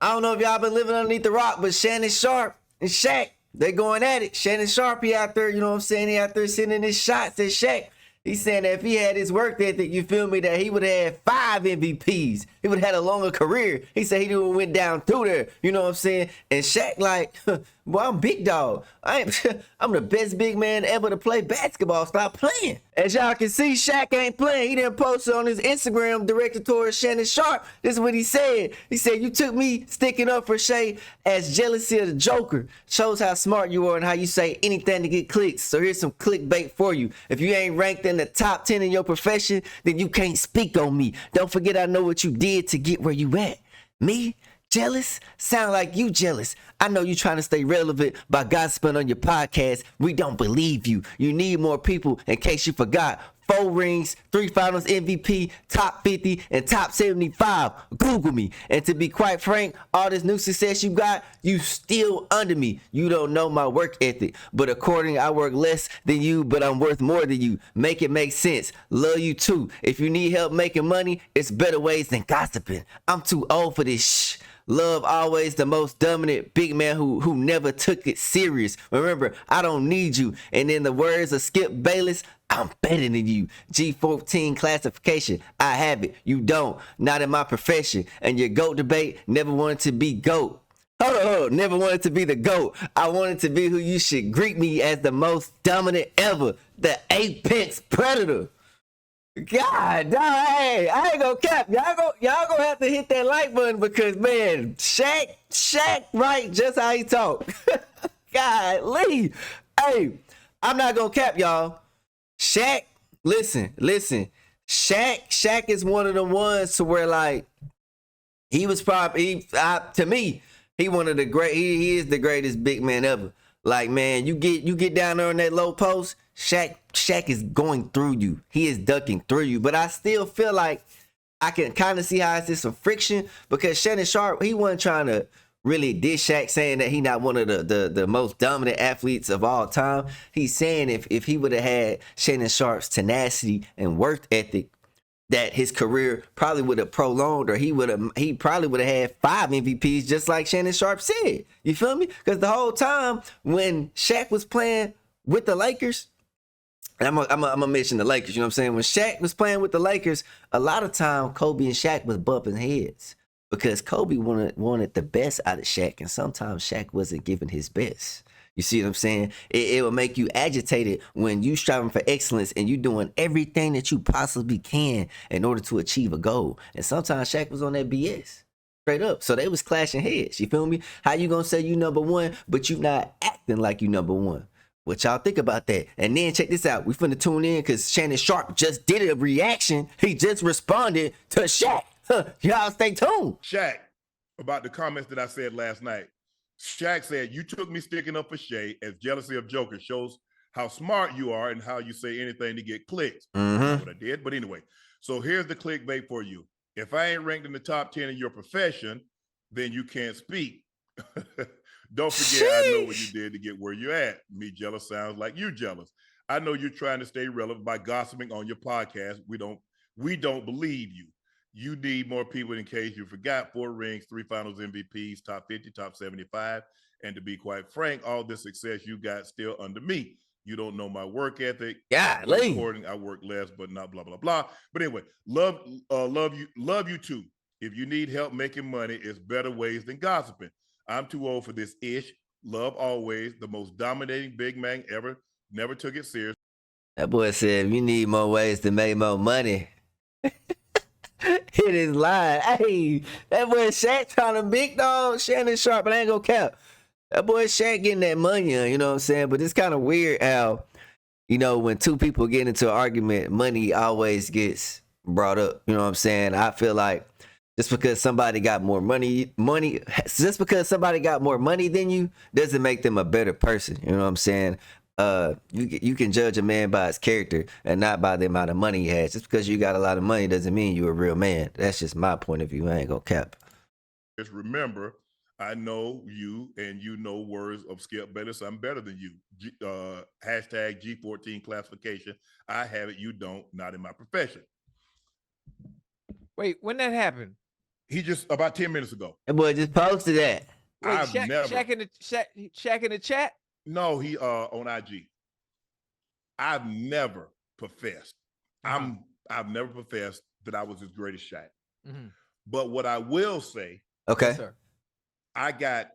I don't know if y'all been living underneath the rock, but Shannon Sharpe and Shaq, they going at it. Shannon Sharpe, he out there, you know what I'm saying? He out there sending his shots at Shaq. He's saying that if he had his work ethic, you feel me, that he would have had 5 MVPs. He would have had a longer career. He said he went down through there. You know what I'm saying? And Shaq like, well, I'm big dog. I'm the best big man ever to play basketball. Stop playing. As y'all can see, Shaq ain't playing. He didn't post it on his Instagram directed towards Shannon Sharpe. This is what he said. He said, you took me sticking up for Shay as jealousy of the Joker. Shows how smart you are and how you say anything to get clicks. So here's some clickbait for you. If you ain't ranked in the top 10 in your profession, then you can't speak on me. Don't forget I know what you did to get where you at. Me? Jealous? Sound like you jealous. I know you trying to stay relevant by gossiping on your podcast. We don't believe you. You need more people in case you forgot. 4 rings, 3 finals MVP, top 50, and top 75. Google me. And to be quite frank, all this new success you got, you still under me. You don't know my work ethic. But according, I work less than you, but I'm worth more than you. Make it make sense. Love you too. If you need help making money, it's better ways than gossiping. I'm too old for this shh. Love always the most dominant big man who never took it serious. Remember, I don't need you. And in the words of Skip Bayless, I'm better than you. G14 classification, I have it. You don't. Not in my profession. And your GOAT debate, never wanted to be GOAT. Hold on. Never wanted to be the GOAT. I wanted to be who you should greet me as the most dominant ever. The apex predator. God, dog, hey, I ain't gonna cap. Y'all gonna have to hit that like button because man, Shaq, right? Just how he talk. Golly. Hey, I'm not gonna cap, y'all. Shaq, listen. Shaq is one of the ones to where like he was probably to me, he one of the great. He is the greatest big man ever. Like man, you get down there in that low post. Shaq is going through you. He is ducking through you. But I still feel like I can kind of see how it's some friction because Shannon Sharpe, he wasn't trying to really diss Shaq saying that he not one of the most dominant athletes of all time. He's saying if he would have had Shannon Sharpe's tenacity and work ethic, that his career probably would have prolonged, or he probably would have had 5 MVPs just like Shannon Sharpe said. You feel me? Because the whole time when Shaq was playing with the Lakers, and I'm gonna mention the Lakers, you know what I'm saying? When Shaq was playing with the Lakers, a lot of time Kobe and Shaq was bumping heads because Kobe wanted the best out of Shaq, and sometimes Shaq wasn't giving his best. You see what I'm saying? It will make you agitated when you striving for excellence and you doing everything that you possibly can in order to achieve a goal. And sometimes Shaq was on that BS. Straight up. So they was clashing heads. You feel me? How you gonna say you number one, but you not acting like you number one? What y'all think about that? And then check this out. We finna tune in because Shannon Sharpe just did a reaction. He just responded to Shaq. Y'all stay tuned. Shaq, about the comments that I said last night. Shaq said, you took me sticking up for Shay as jealousy of Joker shows how smart you are and how you say anything to get clicks. That's what I did. But anyway, so here's the clickbait for you. If I ain't ranked in the top 10 in your profession, then you can't speak. Don't forget, I know what you did to get where you're at. Me jealous sounds like you jealous. I know you're trying to stay relevant by gossiping on your podcast. We don't believe you. You need more people in case you forgot. 4 rings, 3 finals MVPs, top 50, top 75. And to be quite frank, all this success you got still under me. You don't know my work ethic. According, I work less, but not blah, blah, blah. But anyway, love you too. If you need help making money, it's better ways than gossiping. I'm too old for this ish. Love always. The most dominating big man ever. Never took it serious. That boy said, you need more ways to make more money. Hit his line. Hey, that boy Shaq trying to big dog Shannon Sharpe, but I ain't gonna cap. That boy Shaq getting that money, you know what I'm saying? But it's kind of weird how, you know, when two people get into an argument, money always gets brought up. You know what I'm saying? I feel like just because somebody got more money, just because somebody got more money than you doesn't make them a better person. You know what I'm saying? You can judge a man by his character and not by the amount of money he has. Just because you got a lot of money doesn't mean you're a real man. That's just my point of view. I ain't gonna cap. Just remember, I know you and you know words of Skip Bayless. I'm better than you. Hashtag G14 classification. I have it. You don't. Not in my profession. Wait, when that happened? He just about 10 minutes ago. That boy just posted that. Wait, I've never. Shaq in the chat? No, he on IG. I've never professed. I've never professed that I was as great as Shaq. But what I will say, Okay. Yes, sir. I got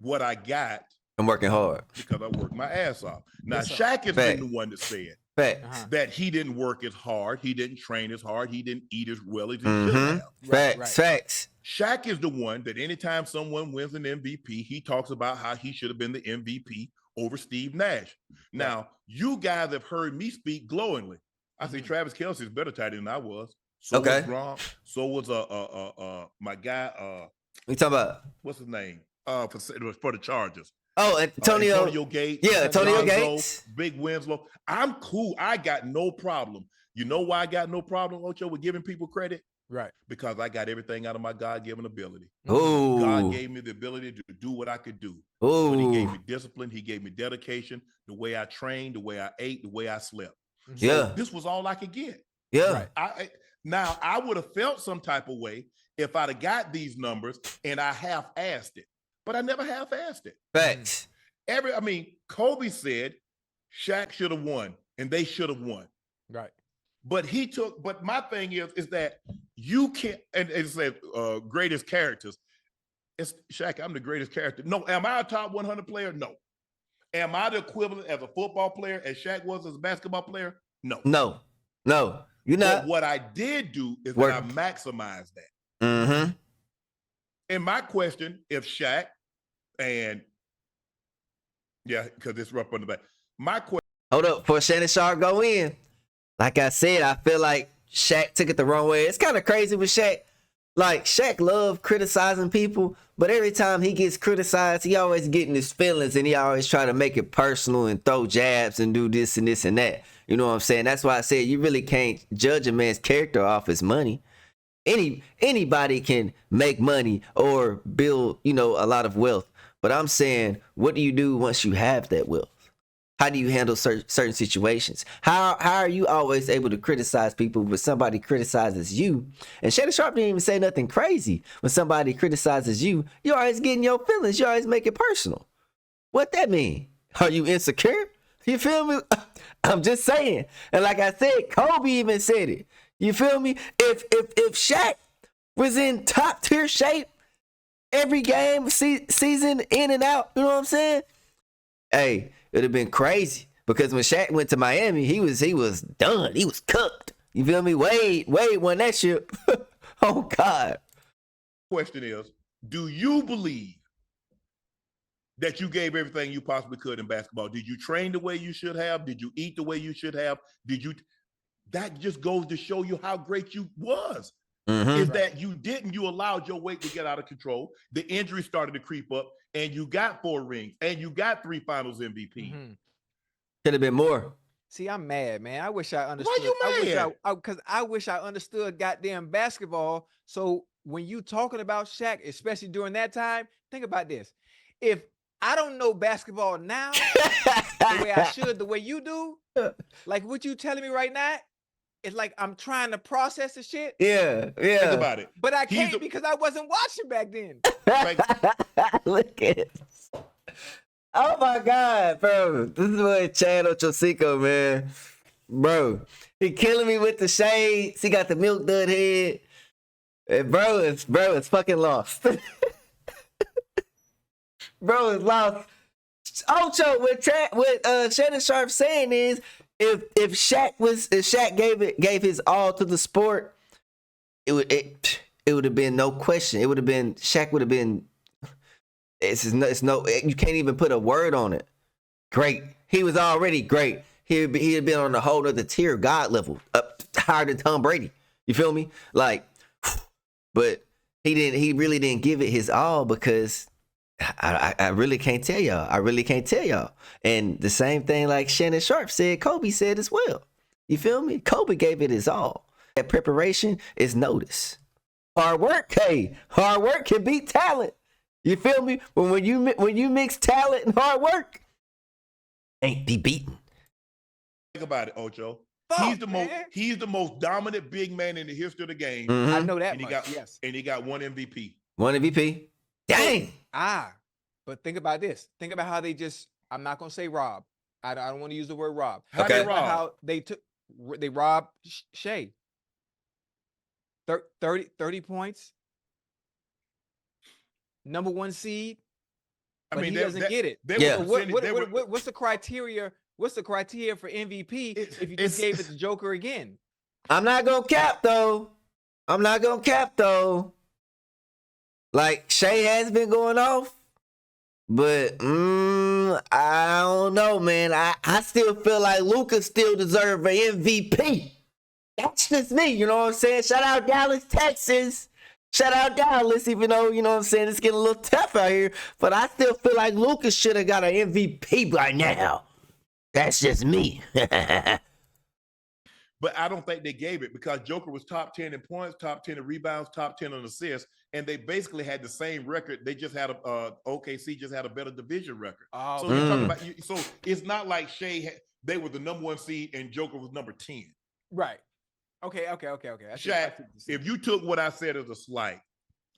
what I got I'm working hard. because I worked my ass off. Now, Yes, sir. Shaq has Fact. been the one that said Facts. that he didn't work as hard, he didn't train as hard, he didn't eat as well as he should have. Facts. Facts. Shaq is the one that anytime someone wins an MVP, he talks about how he should have been the MVP over Steve Nash. Now, you guys have heard me speak glowingly. I say Travis Kelce is better tight end than I was. So was Gronk. So was my guy. We talking about what's his name? For the Chargers. Oh, Antonio Gates. Yeah, Antonio Lonzo, Gates. Big Winslow. I'm cool. I got no problem. You know why I got no problem, Ocho, with giving people credit? Right. Because I got everything out of my God-given ability. Ooh. God gave me the ability to do what I could do. Ooh. But he gave me discipline. He gave me dedication, the way I trained, the way I ate, the way I slept. Yeah. So this was all I could get. Yeah. Right. Now, I would have felt some type of way if I'd have got these numbers and I half-assed it. But I never half-assed it. Facts. Kobe said Shaq should have won, and they should have won. Right. But my thing is that you can't, and it said greatest characters. It's Shaq, I'm the greatest character. No, am I a top 100 player? No. Am I the equivalent as a football player as Shaq was as a basketball player? No. No. You're not. But what I did do is that I maximized that. Mm-hmm. And my question, if Shaq and because it's rough on the back. My question. Hold up, before Shannon Sharpe go in. Like I said, I feel like Shaq took it the wrong way. It's kind of crazy with Shaq. Like, Shaq loved criticizing people, but every time he gets criticized, he always getting his feelings, and he always try to make it personal and throw jabs and do this and this and that. You know what I'm saying? That's why I said you really can't judge a man's character off his money. Anybody can make money or build, a lot of wealth. But I'm saying, what do you do once you have that wealth? How do you handle certain situations? How are you always able to criticize people when somebody criticizes you? And Shannon Sharpe didn't even say nothing crazy. When somebody criticizes you, you're always getting your feelings. You always make it personal. What that mean? Are you insecure? You feel me? I'm just saying. And like I said, Kobe even said it. You feel me? If Shaq was in top tier shape every game, season in and out, you know what I'm saying? Hey, it'd have been crazy, because when Shaq went to Miami, he was done. He was cooked. You feel me? Wade won that ship. Oh God. Question is, do you believe that you gave everything you possibly could in basketball? Did you train the way you should have? Did you eat the way you should have? That just goes to show you how great you was. Is that you didn't. You allowed your weight to get out of control. The injury started to creep up, and you got 4 rings, and you got 3 Finals MVP. Could have been more. See, I'm mad, man. I wish I understood. Why you mad? Because I wish I understood goddamn basketball. So when you talking about Shaq, especially during that time, think about this. If I don't know basketball now the way I should, the way you do, like what you telling me right now, it's like I'm trying to process the shit. Yeah. Think about it. But I can't because I wasn't watching back then. Look at it. Oh my God, bro. This is what Chad Ochocinco, man. Bro, he killing me with the shades. He got the milk dud head. And bro, it's fucking lost. Bro, it's lost. Ocho, what Shannon Sharpe saying is, if Shaq gave his all to the sport, it would have been no question. It would have been Shaq would have been. It's no. You can't even put a word on it. Great. He was already great. He'd been on a whole other tier, God level, up higher than Tom Brady. You feel me? Like, but he didn't. He really didn't give it his all, because I really can't tell y'all. I really can't tell y'all. And the same thing like Shannon Sharpe said, Kobe said as well. You feel me? Kobe gave it his all. That preparation is notice. Hard work, hard work can beat talent. You feel me? When you mix talent and hard work, ain't be beaten. Think about it, Ocho. fuck, man. He's the most dominant big man in the history of the game. I know that And he much. got Yes. and he got one MVP. One MVP. Dang. But think about this. Think about how they just. I'm not gonna say rob. I don't want to use the word rob. How Okay. they rob? How they robbed Shea. 30 points. Number 1 seed. But he doesn't get it. Yeah. So what's the criteria? What's the criteria for MVP if you just gave it to Joker again? I'm not gonna cap though. Like Shea has been going off, but I don't know, man. I still feel like Luka still deserves an MVP. That's just me, you know what I'm saying? Shout out Dallas, Texas. Shout out Dallas, even though, you know what I'm saying, it's getting a little tough out here. But I still feel like Luka should have got an MVP right now. That's just me. But I don't think they gave it because Joker was top 10 in points, top 10 in rebounds, top 10 in assists, and they basically had the same record. They just had OKC just had a better division record. Oh, So you're talking about, so it's not like they were the number 1 seed and Joker was number 10. right. Okay. Shaq, if you took what I said as a slight,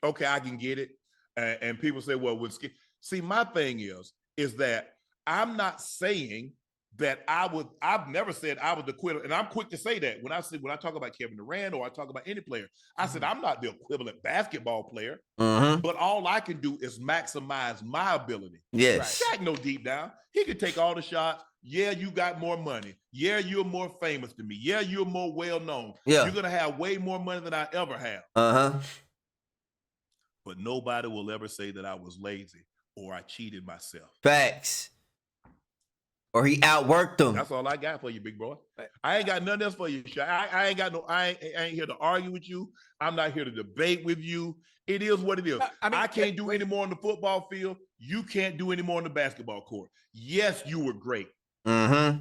okay, I can get it. And people say, well, see, my thing is that I'm not saying that I've never said I was the quitter. And I'm quick to say that when I talk about Kevin Durant or I talk about any player, I said, I'm not the equivalent basketball player, but all I can do is maximize my ability. Yes. Shaq know deep down, he can take all the shots. Yeah, you got more money. Yeah, you're more famous than me. Yeah, you're more well-known. Yeah. You're going to have way more money than I ever have. But nobody will ever say that I was lazy or I cheated myself. Facts. Or he outworked them. That's all I got for you, big boy. I ain't got nothing else for you, Shaq. I ain't here to argue with you. I'm not here to debate with you. It is what it is. I can't do any more on the football field. You can't do any more on the basketball court. Yes, you were great.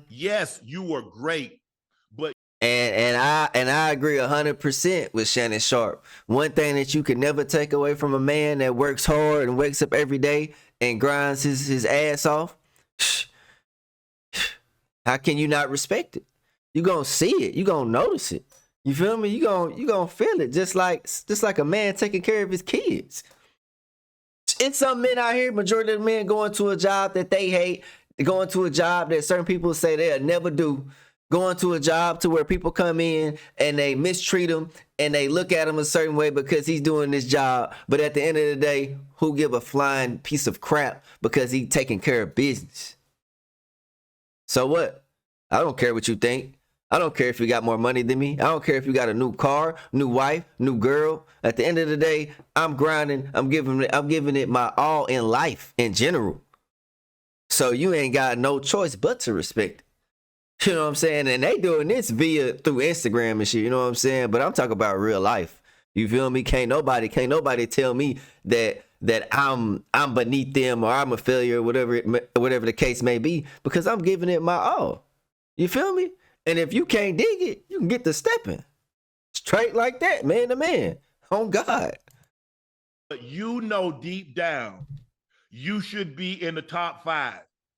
Yes, you were great. But and I agree 100% with Shannon Sharpe. One thing that you can never take away from a man that works hard and wakes up every day and grinds his ass off. How can you not respect it? You gonna see it. You gonna notice it. You feel me? You gonna feel it. Just like a man taking care of his kids. It's some men out here, majority of the men going to a job that they hate, going to a job that certain people say they'll never do, going to a job to where people come in and they mistreat him and they look at him a certain way because he's doing this job. But at the end of the day, who give a flying piece of crap because he taking care of business? So what? I don't care what you think. I don't care if you got more money than me. I don't care if you got a new car, new wife, new girl. At the end of the day, I'm grinding. I'm giving it my all in life in general. So you ain't got no choice but to respect it. You know what I'm saying? And they doing this through Instagram and shit. You know what I'm saying? But I'm talking about real life. You feel me? Can't nobody tell me that I'm beneath them or I'm a failure, whatever the case may be, because I'm giving it my all. You feel me? And if you can't dig it, you can get to stepping. Straight like that, man to man. On God. But you know deep down, you should be in the top 5,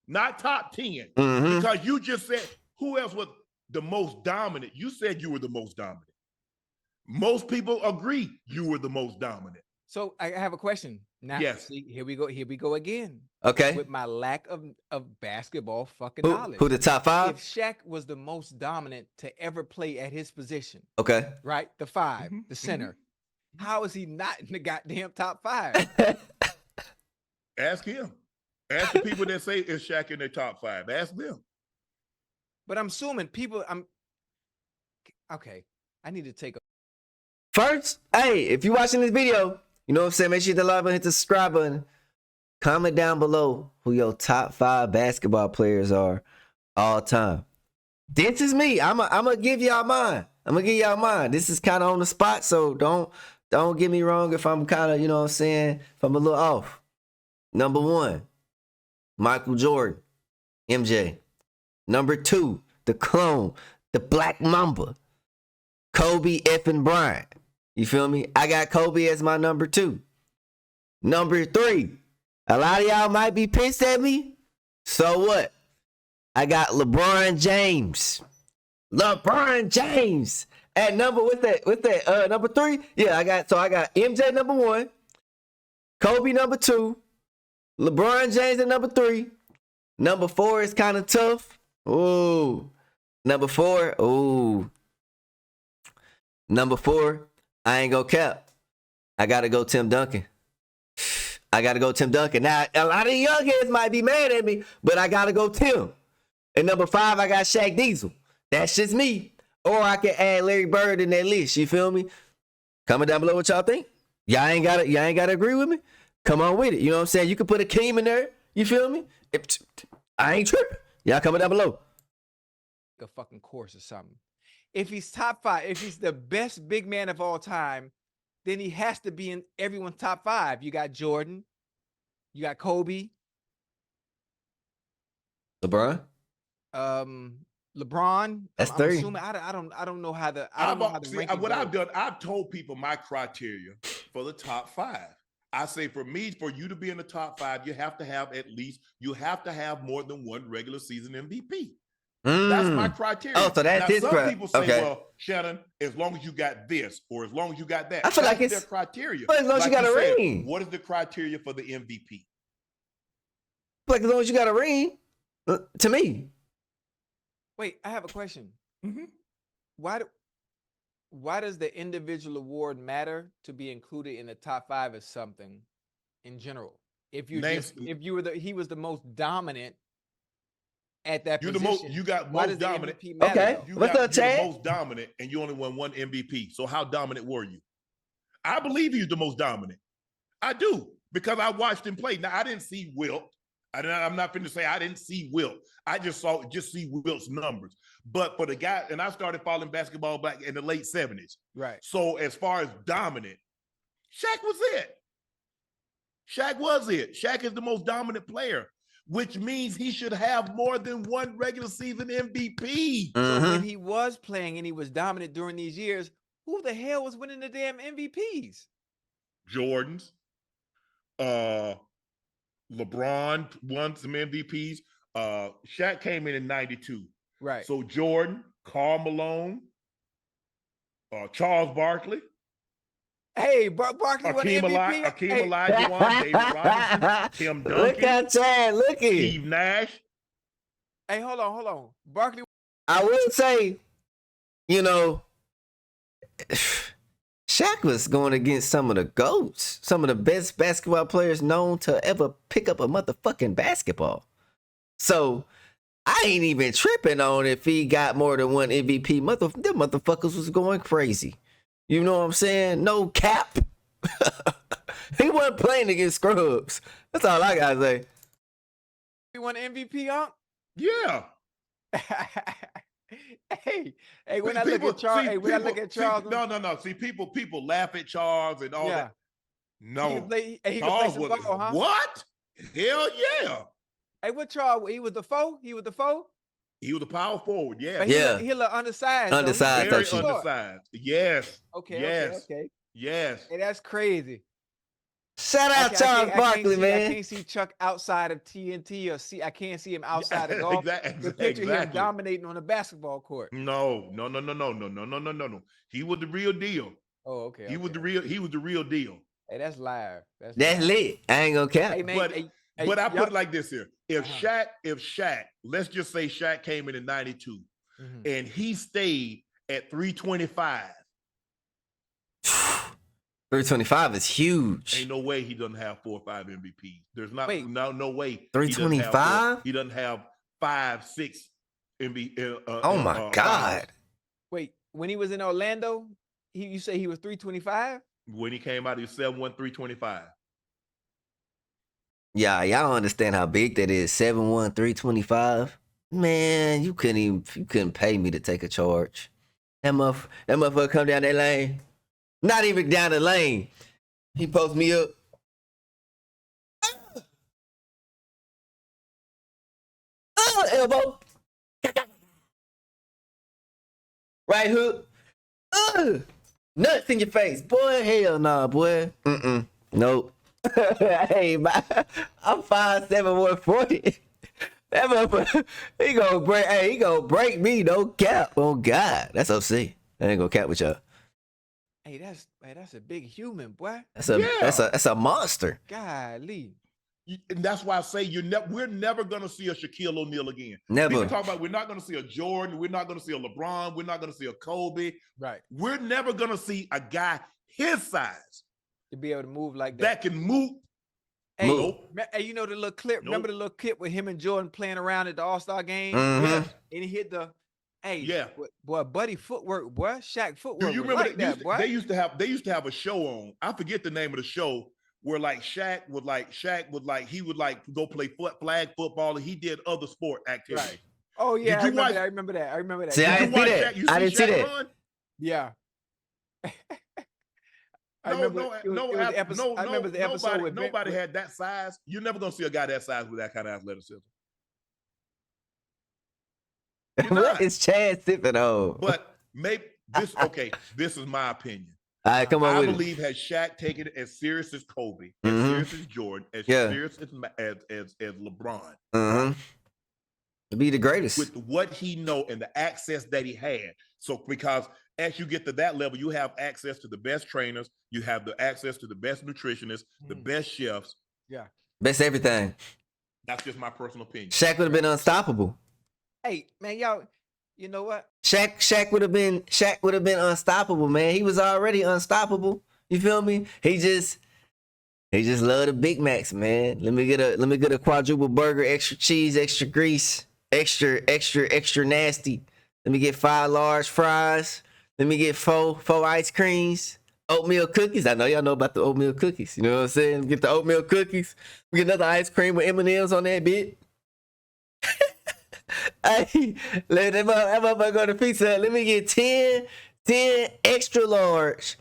not top 10. Because you just said, who else was the most dominant? You said you were the most dominant. Most people agree you were the most dominant. So I have a question. Now, yes. See, here we go again. Okay. With my lack of basketball fucking knowledge. Who the top 5? If Shaq was the most dominant to ever play at his position. Okay. Right? The 5, the center. How is he not in the goddamn top 5? Ask him. Ask the people that say is Shaq in their top 5. Ask them. But I'm assuming okay. I need to take a first. Hey, if you're watching this video, you know what I'm saying? Make sure you hit the like button, hit the subscribe button. Comment down below who your top 5 basketball players are all time. This is me. I'm gonna give y'all mine. This is kind of on the spot, so don't get me wrong if I'm kind of, you know what I'm saying, if I'm a little off. Number 1, Michael Jordan, MJ. Number 2, the clone, the Black Mamba, Kobe effing Bryant. You feel me? I got Kobe as my number 2. Number 3, a lot of y'all might be pissed at me. So what? I got LeBron James. LeBron James at number what's that? Number 3? Yeah, I got MJ number 1, Kobe number 2, LeBron James at number 3. Number 4 is kind of tough. Ooh. Number 4. Ooh. Number 4, I ain't gonna cap. I gotta go Tim Duncan. Now, a lot of the young heads might be mad at me, but I gotta go Tim. And number 5, I got Shaq Diesel. That's just me. Or I can add Larry Bird in that list. You feel me? Comment down below what y'all think. Y'all ain't gotta agree with me. Come on with it. You know what I'm saying? You can put a Keem in there. You feel me? I ain't tripping. Y'all comment down below. A fucking course or something. If he's top 5, if he's the best big man of all time, then he has to be in everyone's top 5. You got Jordan, you got Kobe, LeBron. LeBron. That's I'm 3. assuming, I don't know how the what I've done, I've told people my criteria for the top 5. I say for you to be in the top 5, you have to have more than one regular season MVP. That's my criteria. Oh, so that's his some people say, okay. Well, Shannon, as long as you got this, or as long as you got that. I feel like it's their criteria. As long as you got a ring. What is the criteria for the MVP? Like as long as you got a ring, to me. Wait, I have a question. Mm-hmm. Why does the individual award matter to be included in the top 5 as something in general? If he was the most dominant at that position. You got most dominant. Okay. What's up, Chad? You're the most dominant, and you only won 1 MVP. So how dominant were you? I believe he's the most dominant. I do, because I watched him play. Now I didn't see Wilt. I'm not finna say I didn't see Wilt. I just see Wilt's numbers. But for the guy, and I started following basketball back in the late 70s. Right. So as far as dominant, Shaq was it. Shaq is the most dominant player, which means he should have more than 1 regular season MVP. So when he was playing and he was dominant during these years, who the hell was winning the damn MVPs? Jordans. LeBron won some MVPs. Shaq came in 92. Right. So Jordan, Karl Malone, Charles Barkley. Hey, Barkley won MVP. Akeem Olajuwon, David Robinson, Tim Duncan. Look at Chad. Look at Steve Nash. Hey, hold on. Barkley. I will say, you know, Shaq was going against some of the GOATs, some of the best basketball players known to ever pick up a motherfucking basketball. So I ain't even tripping on if he got more than 1 MVP. Them motherfuckers was going crazy. You know what I'm saying? No cap. He wasn't playing against scrubs. That's all I gotta say. He won MVP, huh? Yeah. Hey, when I look at Charles, no. See, people laugh at Charles and all that. No, he Charles could play some ball, huh? What? Hell yeah. Hey, what Charles? He was the 4? He was the 4? He was a power forward, yeah. But he look undersized. Undersized. Very undersized. Yes. Okay. Yes. Hey, that's crazy. Shout out Charles Barkley, man. I can't see Chuck outside of TNT I can't see him outside of golf. The picture of him dominating on the basketball court. No. He was the real deal. Oh, okay. He was the real deal. Hey, that's live. That's lit. I ain't gonna count. Hey, man, but I put it like this here. If Shaq, let's just say Shaq came in 92 and he stayed at 325. 325 is huge. Ain't no way he doesn't have 4 or 5 MVPs. There's no way. 325? He doesn't have 5, 6 MVP. Oh my God. Wait, when he was in Orlando, you say he was 325? When he came out, he was 7'1", 325. Yeah, y'all understand how big that is. 7'1", 325. Man, you couldn't pay me to take a charge. That motherfucker come down that lane. Not even down the lane. He posts me up. Elbow. Right hook. Nuts in your face. Boy, hell nah, boy. Nope. Hey, I'm 5'7", 140. That motherfucker, he gonna break. Hey, he gonna break me. No cap. Oh God, that's OC. I ain't gonna cap with y'all. Hey, that's a big human, boy. That's a monster. Golly. And that's why I say we're never gonna see a Shaquille O'Neal again. Never. People talk about we're not gonna see a Jordan, we're not gonna see a LeBron, we're not gonna see a Kobe. Right. We're never gonna see a guy his size To be able to move like that can move. Hey, Nope. Hey, you know the little clip? Nope. Remember the little clip with him and Jordan playing around at the All-Star game? Mhm. And he hit the Yeah. boy, buddy footwork, boy. Shaq footwork. Do you was remember like that, boy? They used to have a show on. I forget the name of the show where like Shaq would go play flag football and he did other sport activities. Right. Oh yeah, Did you watch? I remember that. I remember that. See, I Did didn't you see watch that. Shaq? You I didn't see Shaq that. run? Yeah. I No, remember the episode with nobody had that size. You're never gonna see a guy that size with that kind of athleticism. You're What not. is Chad sipping on? But maybe this is my opinion. All right, come on I with believe had Shaq taken it as serious as Kobe, as Mhm. serious as Jordan, as Yeah. serious as LeBron, it. Mm-hmm. To be the greatest. with what he know and the access that he had. So because as you get to that level, you have access to the best trainers, you have the access to the best nutritionists, the best chefs. Yeah. Best everything. That's just my personal opinion. Shaq would have been unstoppable. Hey, man, y'all, you know what? Shaq would have been unstoppable, man. He was already unstoppable. You feel me? He just loved the Big Macs, man. Let me get a quadruple burger, extra cheese, extra grease, extra nasty. Let me get 5 large fries. Let me get 4 ice creams, oatmeal cookies. I know y'all know about the oatmeal cookies. You know what I'm saying? Get the oatmeal cookies. We get another ice cream with M&Ms on that bit. Hey, let that motherfucker go to Pizza Hut. Let me get 10 extra large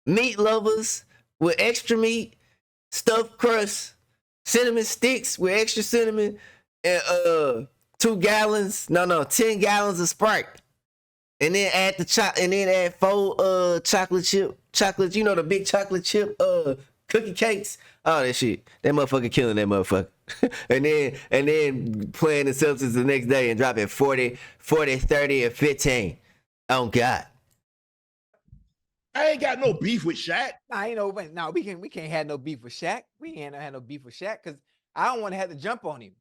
meat lovers with extra meat, stuffed crust, cinnamon sticks with extra cinnamon, and 10 gallons of Sprite. And then add 4 chocolate chip, you know, the big chocolate chip cookie cakes. All that shit. That motherfucker killing that motherfucker. and then playing the substance the next day and dropping 40, 30, and 15. Oh God. I ain't got no beef with Shaq. We can't have no beef with Shaq. We ain't had no beef with Shaq because I don't want to have to jump on him.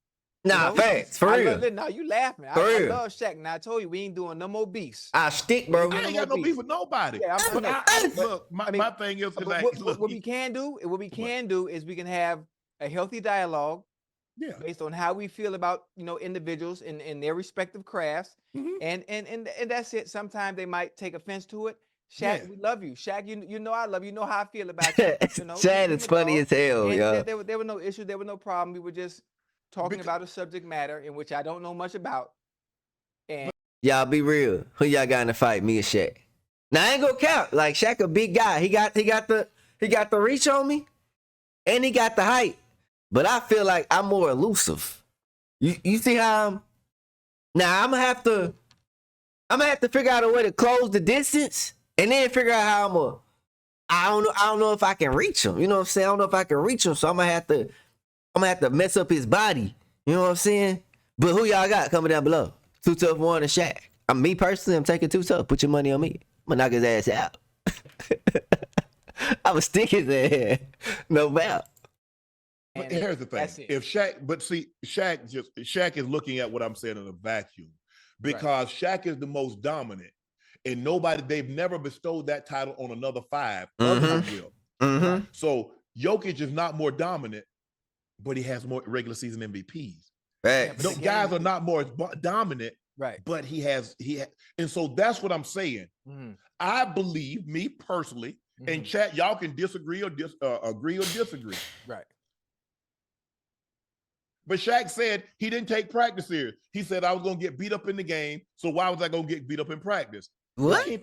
Nah, facts. For real. Now you laughing. I love Shaq. And I told you we ain't doing no more beefs. I stick, bro. I ain't got no beef with nobody. Yeah, Look, my thing is like, what we can do is we can have a healthy dialogue based on how we feel about individuals in their respective crafts. And that's it. Sometimes they might take offense to it. Shaq, we love you. Shaq, you know I love you. You know how I feel about you. Chad is funny as hell, yo. There were no issues. There was no problem. We were just talking about a subject matter in which I don't know much about. And y'all be real. Who y'all got in the fight? Me or Shaq? Now I ain't gonna count. Like Shaq a big guy. He got the reach on me, and he got the height. But I feel like I'm more elusive. You see how I'm? Now I'm gonna have to figure out a way to close the distance, and then figure out how I don't know if I can reach him. You know what I'm saying? I don't know if I can reach him, so I'm gonna have to mess up his body. You know what I'm saying? But who y'all got coming down below? Too Tough, Warren, and Shaq. Me personally, I'm taking Too Tough. Put your money on me. I'm gonna knock his ass out. I'ma stick his ass. No doubt. But here's the thing: if Shaq is looking at what I'm saying in a vacuum, because Shaq is the most dominant, and they've never bestowed that title on another 5. Others will. So Jokic is not more dominant, but he has more regular season MVPs. Right. Those guys are not more dominant, right? But he has, and so that's what I'm saying. I believe, me personally, and chat, y'all can disagree or agree or disagree. Right. But Shaq said he didn't take practice serious. He said, I was going to get beat up in the game, so why was I going to get beat up in practice? What? He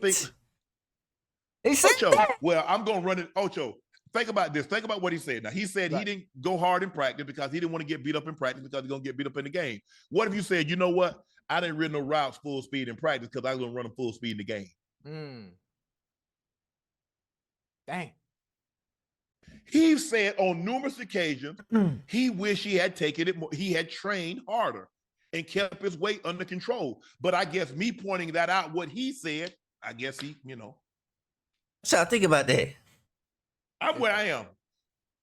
said Ocho, well, I'm going to run it. Ocho, think about this. Think about what he said. Now, he said he didn't go hard in practice because he didn't want to get beat up in practice because he's going to get beat up in the game. What if you said, you know what? I didn't run no routes full speed in practice because I was going to run them full speed in the game. Dang. He said on numerous occasions, he wished he had taken it more, he had trained harder and kept his weight under control. But I guess me pointing that out, what he said, I guess he, So think about that. I'm where I am.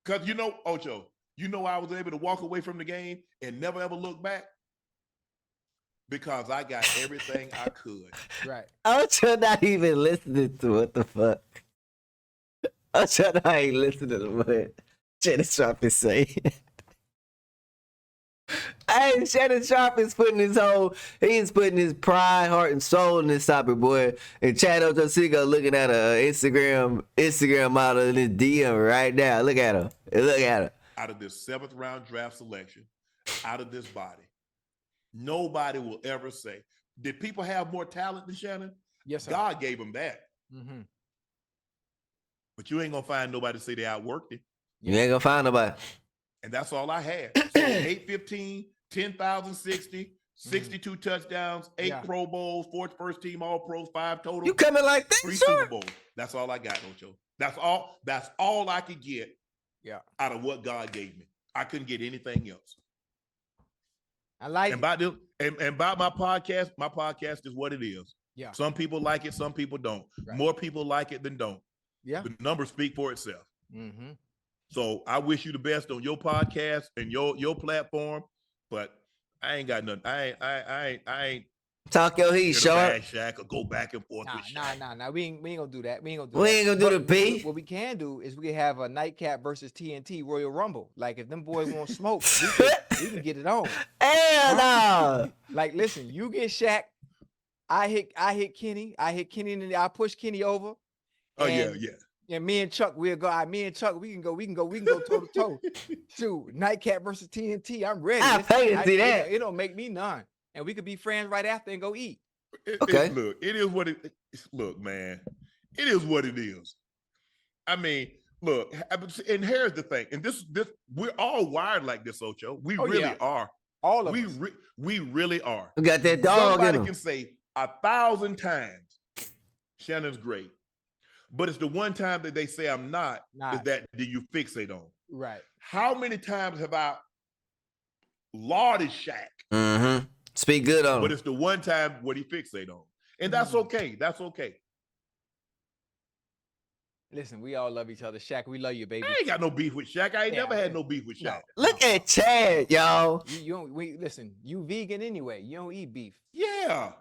Because Ocho, I was able to walk away from the game and never ever look back because I got everything I could. Right. Ocho not even listening to what the fuck. Ocho not even listening to what Shannon Sharpe is saying. Hey, Shannon Sharpe is putting he's putting his pride, heart, and soul in this topic, boy. And Chad Ochocinco looking at a Instagram model in his DM right now. Look at him. Look at him. Out of this 7th round draft selection, out of this body, nobody will ever say, did people have more talent than Shannon? Yes, sir. God gave him that. Mm-hmm. But you ain't going to find nobody to say they outworked him. You ain't gonna find nobody. And that's all I had. So 815, 10,060, 62 touchdowns, 8 Pro Bowls, 4 first team All Pros, 5 total. You coming like that, 3 sir? Super Bowls. That's all I got, Ocho. That's all I could get out of what God gave me. I couldn't get anything else. I like and about this, and about my podcast is what it is. Yeah. Some people like it, some people don't. Right. More people like it than don't. Yeah. The numbers speak for itself. Mm-hmm. So I wish you the best on your podcast and your platform, but I ain't got nothing. I ain't talk your heat, Sharpe. Shaq or go back and forth with Shaq. Nah. We ain't gonna do that. We ain't gonna do the beef. What we can do is we can have a Nightcap versus TNT Royal Rumble. Like if them boys want smoke, we can get it on. Hell no. Like listen, you get Shaq, I hit Kenny, and I push Kenny over. Oh yeah. And me and Chuck, we'll go. Me and Chuck, we can go toe to toe. Shoot, Nightcap versus TNT. I'm ready. I pay to see that. It don't make me none, and we could be friends right after and go eat. Okay. It is what it. Look, man, it is what it is. I mean, look, and here's the thing, and this we're all wired like this, Ocho. We really are. All of us. We really are. We got that dog in Somebody him. can say 1,000 times, Shannon's great. But it's the one time that they say I'm not. Is that do you fixate on? Right. How many times have I lauded Shaq? Mm-hmm. Speak good on him. But it's the one time what he fixate on. And that's okay. That's okay. Listen, we all love each other. Shaq, we love you, baby. I ain't got no beef with Shaq. I ain't never had no beef with Shaq. No. Look at Chad, y'all. You don't listen, you vegan anyway. You don't eat beef. Yeah.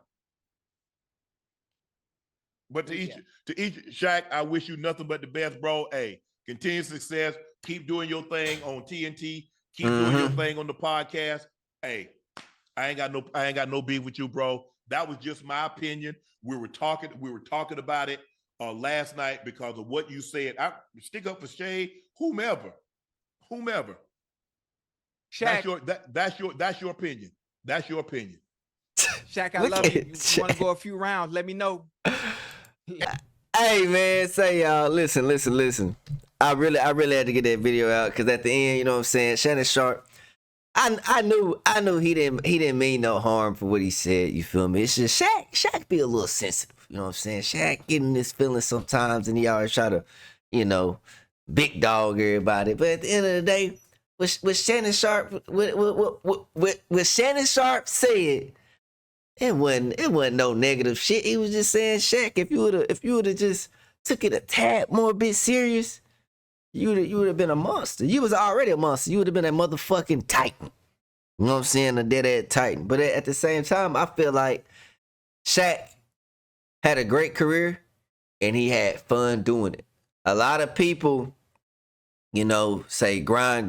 But to each Shaq, I wish you nothing but the best, bro. Hey, continued success. Keep doing your thing on TNT. Keep doing your thing on the podcast. Hey, I ain't got no beef with you, bro. That was just my opinion. We were talking about it last night because of what you said. I stick up for Shay, whomever. Shaq, That's your opinion. That's your opinion. Shaq, I love you. You want to go a few rounds? Let me know. Hey man, say y'all, listen. I really had to get that video out because at the end, you know what I'm saying, Shannon Sharpe, I knew he didn't mean no harm for what he said. You feel me? It's just Shaq be a little sensitive. You know what I'm saying? Shaq getting this feeling sometimes, and he always try to, big dog everybody. But at the end of the day, what Shannon Sharpe, what Shannon Sharpe said. It wasn't no negative shit. He was just saying, Shaq, if you would have just took it a tad more bit serious, you would have been a monster. You was already a monster. You would have been a motherfucking titan. You know what I'm saying? A dead-ass titan. But at the same time, I feel like Shaq had a great career and he had fun doing it. A lot of people, say grind,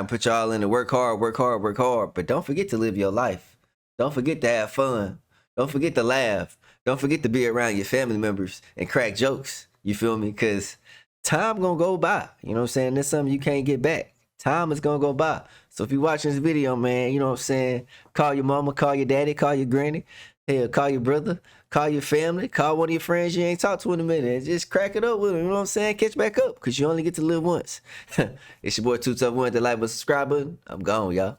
put y'all in it, work hard. But don't forget to live your life. Don't forget to have fun. Don't forget to laugh. Don't forget to be around your family members and crack jokes. You feel me? Because time gonna go by. You know what I'm saying? There's something you can't get back. Time is gonna go by. So if you're watching this video, man, you know what I'm saying? Call your mama, call your daddy, call your granny. Hell, call your brother, call your family, call one of your friends you ain't talked to in a minute. And just crack it up with them. You know what I'm saying? Catch back up because you only get to live once. It's your boy 2 Tough 1. Hit the like button, subscribe button. I'm gone, y'all.